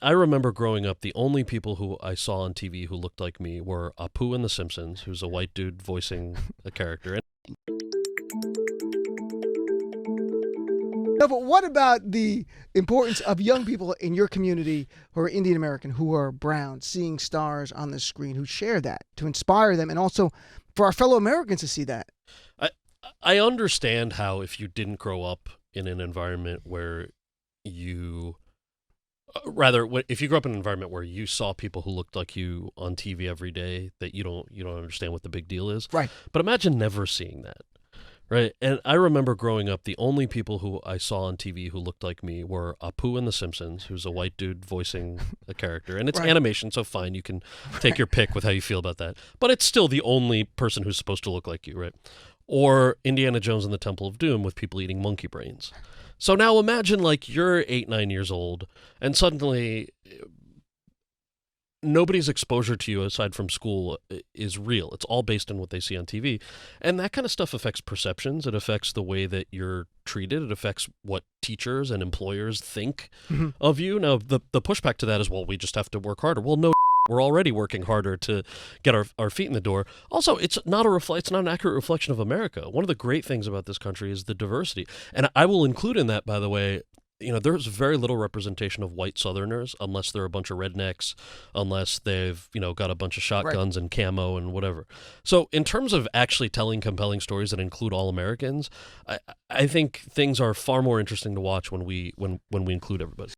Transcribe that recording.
I remember growing up, the only people who I saw on TV who looked like me were Apu in The Simpsons, who's a white dude voicing a character. No, but what about the importance of young people in your community who are Indian American, who are brown, seeing stars on the screen, who share that, to inspire them, and also for our fellow Americans to see that? I understand how if you didn't grow up in an environment where you if you grew up in an environment where you saw people who looked like you on TV every day, that you don't understand what the big deal is. Right. But imagine never seeing that. Right. And I remember growing up, the only people who I saw on TV who looked like me were Apu in The Simpsons, who's a white dude voicing a character. And it's Right. animation, so fine, you can take your pick with how you feel about that. But it's still the only person who's supposed to look like you, right? Or Indiana Jones and the Temple of Doom with people eating monkey brains. So now imagine like you're 8, 9 years old, and suddenly nobody's exposure to you aside from school is real. It's all based on what they see on TV. And that kind of stuff affects perceptions. It affects the way that you're treated. It affects what teachers and employers think of you. Now, the pushback to that is, well, we just have to work harder. Well, no, we're already working harder to get our feet in the door. Also, it's not an accurate reflection of America. One of the great things about this country is the diversity. And I will include in that, by the way, there's very little representation of white Southerners unless they're a bunch of rednecks, unless they've, got a bunch of shotguns and camo and whatever. So in terms of actually telling compelling stories that include all Americans, I think things are far more interesting to watch when we include everybody.